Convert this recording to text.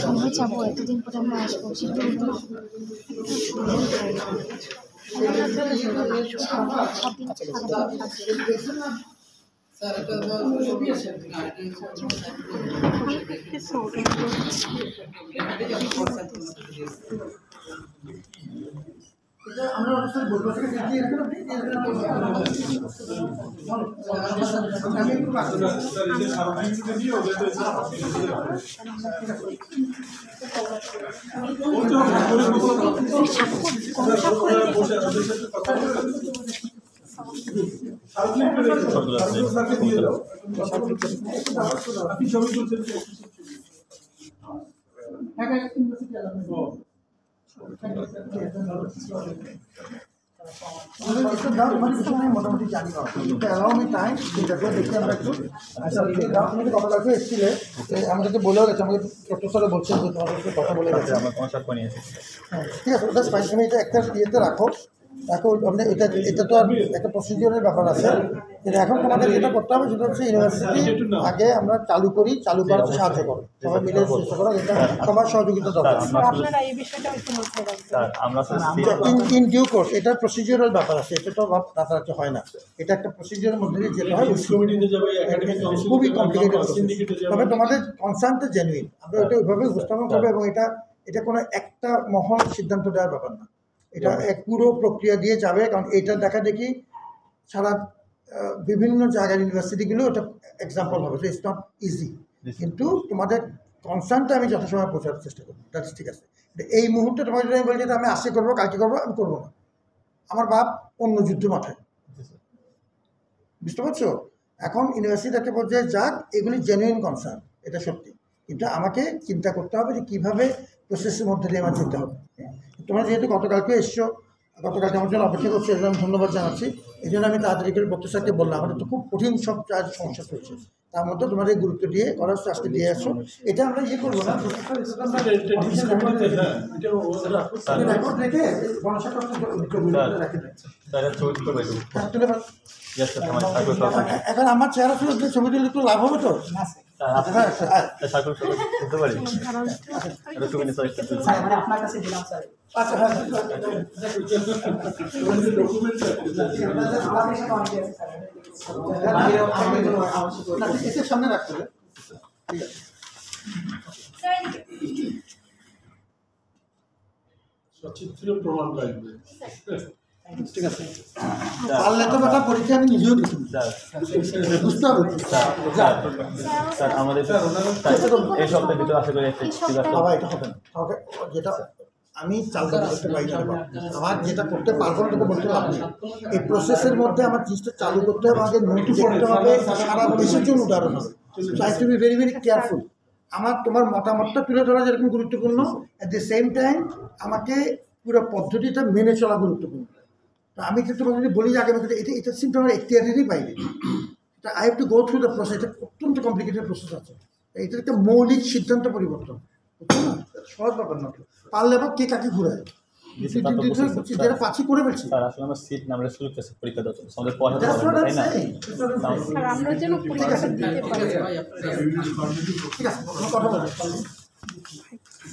সময় যাবো, এতদিন পরে আমরা আসবো, সেটা আমরা বলবো মোটামুটি জানি অ্যালাউ মি টাইম দেখি আমরা একটু গতকালকে এসেছিলে আমাদেরকে বলেও গেছে, আমাকে প্রফেসরে বলছেন যে তোমাদের সাথে কথা বলে গেছে। হ্যাঁ ঠিক আছে, ওটা ফাইন, তুমি এটা একটা ইয়েতে রাখো। এখন মানে এটা তো আর একটা প্রসিডিওরের ব্যাপার আছে। কিন্তু এখন তোমাদের যেটা করতে হবে সেটা হচ্ছে ইউনিভার্সিটি আগে আমরা চালু করার সাহায্য করো, সবাই মিলে চেষ্টা করো, এটা সবার সহযোগিতা দরকার। ইন ডিউ কোর্স এটা প্রসিডিওরাল ব্যাপার আছে, এটা তো রাতারাতি হয় না, এটা একটা প্রসিডিওরের মধ্যে দিয়ে যেতে হয়, খুবই কমপ্লিকেটেড। তবে তোমাদের কনসার্নটা জেনুইন, আমরা ওটা ওইভাবে উপস্থাপন করবো এবং এটা কোনো একটা মহল সিদ্ধান্ত দেওয়ার ব্যাপার না, এটা এক পুরো প্রক্রিয়া দিয়ে যাবে। কারণ এটা দেখা দেখি সারা বিভিন্ন জায়গার ইউনিভার্সিটিগুলো এটা এক্সাম্পল হবে, ইটস নট ইজি, কিন্তু তোমাদের কনসার্নটা আমি যথাসময় পৌঁছানোর চেষ্টা করবো, দ্যাটস ঠিক আছে। এই মুহূর্তে তোমাদের আমি বলছি আমি আজকে করবো কালকে করবো, আমি করবো না, আমার বাপ অন্য যুদ্ধ মাথায়, বুঝতে পারছো? এখন ইউনিভার্সিটি একটা পর্যায়ে যাক, এগুলি জেনুইন কনসার্ন, এটা সত্যি, কিন্তু আমাকে চিন্তা করতে হবে যে কীভাবে প্রসেসের মধ্যে দিয়ে আমার যেতে হবে। তোমরা যেহেতু গতকালকে এসছো, গতকালকে আমার জন্য অপেক্ষা করছো, এর জন্য আমি ধন্যবাদ জানাচ্ছি। এই জন্য আমি তাড়াতাড়ি করে প্রফেসরকে বললাম, আমাদের তো খুব কঠিন সব কাজ সমস্যা চলছে, তার মধ্যে তোমাদের গুরুত্ব দিয়ে করার আজকে দিয়ে আসো। এটা আমরা ইয়ে করবো না, এখন আমার চেহারা শুধু ছবি তুলে একটু লাভ হবে তো? সামনে রাখতে হবে, সচিত্র প্রমাণ লাগবে, ঠিক আছে? পারলে তো ব্যাপার পরীক্ষা আমি নিজেও দিচ্ছি, বুঝতে হবে। স্যার আমাদের এই সপ্তাহের ভিতরে আশা করি বাবা এটা হবে না, যেটা আমি চালু করতে পারি না, আমার যেটা করতে পারবো না তোকে বলতে পারবো না। এই প্রসেসের মধ্যে আমার জিনিসটা চালু করতে হবে, আমাকে নোট করতে হবে, সারা দেশের জন্য উদাহরণ হবে। So I to be very very careful. আমার তোমার মতামতটা তুলে ধরা যেরকম গুরুত্বপূর্ণ, অ্যাট দ্য সেম টাইম আমাকে পুরো পদ্ধতিটা মেনে চলা গুরুত্বপূর্ণ। তো আমি তো তোমাকে যদি বলি যে আগে এটা সিম্পল আমার এখতিয়ারেরই বাইরে, এটা I have to go through the process, এটা অত্যন্ত কমপ্লিকেটেড প্রসেস আছে, এটা একটা মৌলিক সিদ্ধান্ত পরিবর্তন, বুঝছো না? সহজ ব্যাপার না, পারলে এবার কে কাকে ঘুরায় যেটা পাচ্ছি করে ফেলছি। আসলে আমার সিট না, আমরা সুযোগ আছে পরীক্ষা দেওয়ার জন্য, আমাদের পড়া তাই না? ঠিক আছে, কথা বলবো।